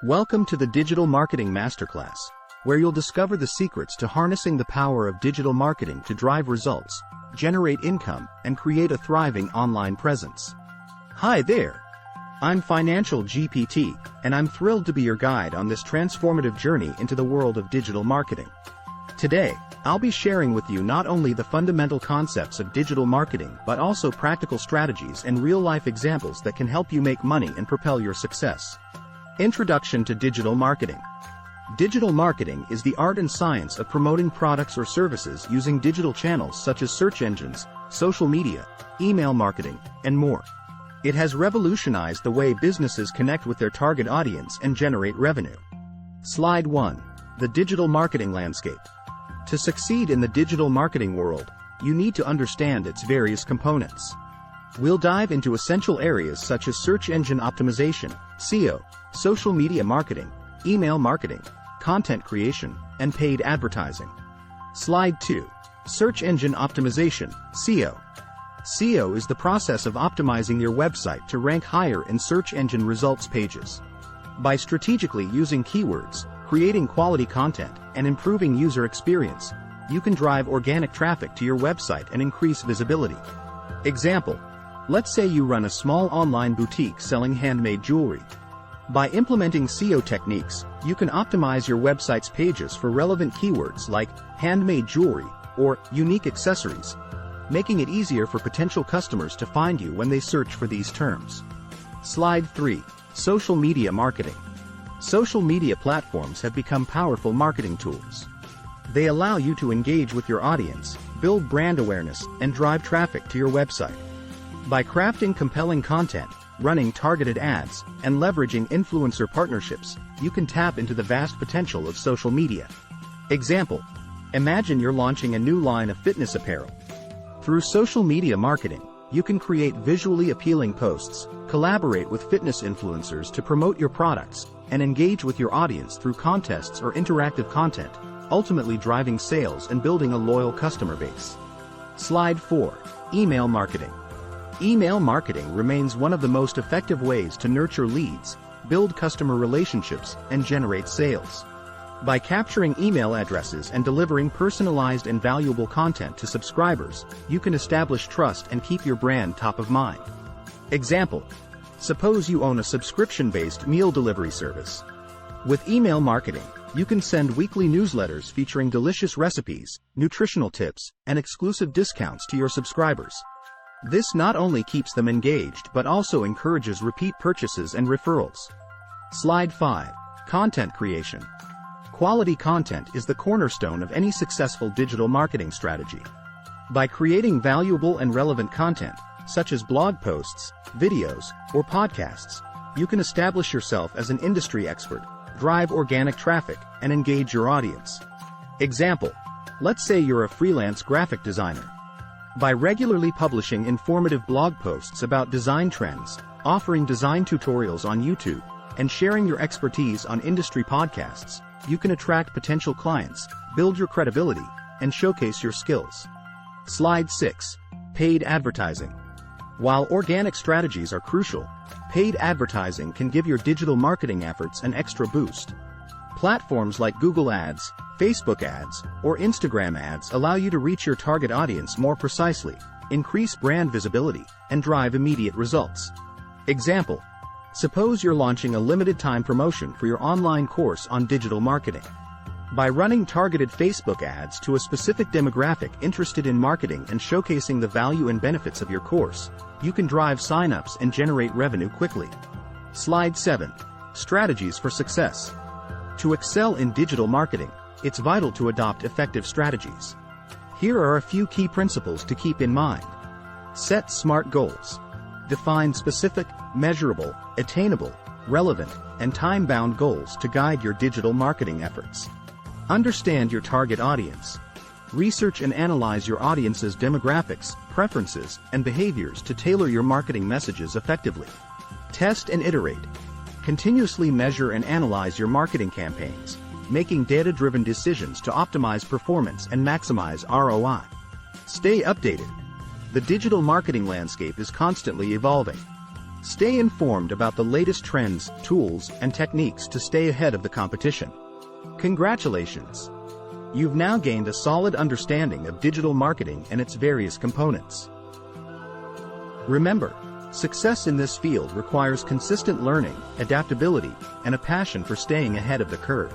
Welcome to the Digital Marketing Masterclass, where you'll discover the secrets to harnessing the power of digital marketing to drive results, generate income, and create a thriving online presence. Hi there! I'm Financial GPT, and I'm thrilled to be your guide on this transformative journey into the world of digital marketing. Today, I'll be sharing with you not only the fundamental concepts of digital marketing but also practical strategies and real-life examples that can help you make money and propel your success. Introduction to Digital Marketing. Digital marketing is the art and science of promoting products or services using digital channels such as search engines, social media, email marketing, and more. It has revolutionized the way businesses connect with their target audience and generate revenue. Slide 1. The digital marketing landscape. To succeed in the digital marketing world, you need to understand its various components. We'll dive into essential areas such as search engine optimization, SEO, social media marketing, email marketing, content creation, and paid advertising. Slide 2. Search engine optimization, SEO. SEO is the process of optimizing your website to rank higher in search engine results pages. By strategically using keywords, creating quality content, and improving user experience, you can drive organic traffic to your website and increase visibility. Example: let's say you run a small online boutique selling handmade jewelry. By implementing SEO techniques, you can optimize your website's pages for relevant keywords like handmade jewelry or unique accessories, making it easier for potential customers to find you when they search for these terms. Slide 3. Social media marketing. Social media platforms have become powerful marketing tools. They allow you to engage with your audience, build brand awareness, and drive traffic to your website. By crafting compelling content, running targeted ads, and leveraging influencer partnerships, you can tap into the vast potential of social media. Example: imagine you're launching a new line of fitness apparel. Through social media marketing, you can create visually appealing posts, collaborate with fitness influencers to promote your products, and engage with your audience through contests or interactive content, ultimately driving sales and building a loyal customer base. Slide 4. Email marketing. Email marketing remains one of the most effective ways to nurture leads, build customer relationships, and generate sales. By capturing email addresses and delivering personalized and valuable content to subscribers, you can establish trust and keep your brand top of mind. Example: suppose you own a subscription-based meal delivery service. With email marketing, you can send weekly newsletters featuring delicious recipes, nutritional tips, and exclusive discounts to your subscribers. This not only keeps them engaged but also encourages repeat purchases and referrals. Slide 5. Content creation. Quality content is the cornerstone of any successful digital marketing strategy. By creating valuable and relevant content, such as blog posts, videos, or podcasts, you can establish yourself as an industry expert, drive organic traffic, and engage your audience. Example: let's say you're a freelance graphic designer. By regularly publishing informative blog posts about design trends, offering design tutorials on YouTube, and sharing your expertise on industry podcasts, you can attract potential clients, build your credibility, and showcase your skills. Slide 6. Paid advertising. While organic strategies are crucial, paid advertising can give your digital marketing efforts an extra boost. Platforms like Google Ads, Facebook ads, or Instagram ads allow you to reach your target audience more precisely, increase brand visibility, and drive immediate results. Example: suppose you're launching a limited-time promotion for your online course on digital marketing. By running targeted Facebook ads to a specific demographic interested in marketing and showcasing the value and benefits of your course, you can drive sign-ups and generate revenue quickly. Slide 7. Strategies for success. To excel in digital marketing, it's vital to adopt effective strategies. Here are a few key principles to keep in mind. Set smart goals. Define specific, measurable, attainable, relevant, and time-bound goals to guide your digital marketing efforts. Understand your target audience. Research and analyze your audience's demographics, preferences, and behaviors to tailor your marketing messages effectively. Test and iterate. Continuously measure and analyze your marketing campaigns, making data-driven decisions to optimize performance and maximize ROI. Stay updated. The digital marketing landscape is constantly evolving. Stay informed about the latest trends, tools, and techniques to stay ahead of the competition. Congratulations! You've now gained a solid understanding of digital marketing and its various components. Remember, success in this field requires consistent learning, adaptability, and a passion for staying ahead of the curve.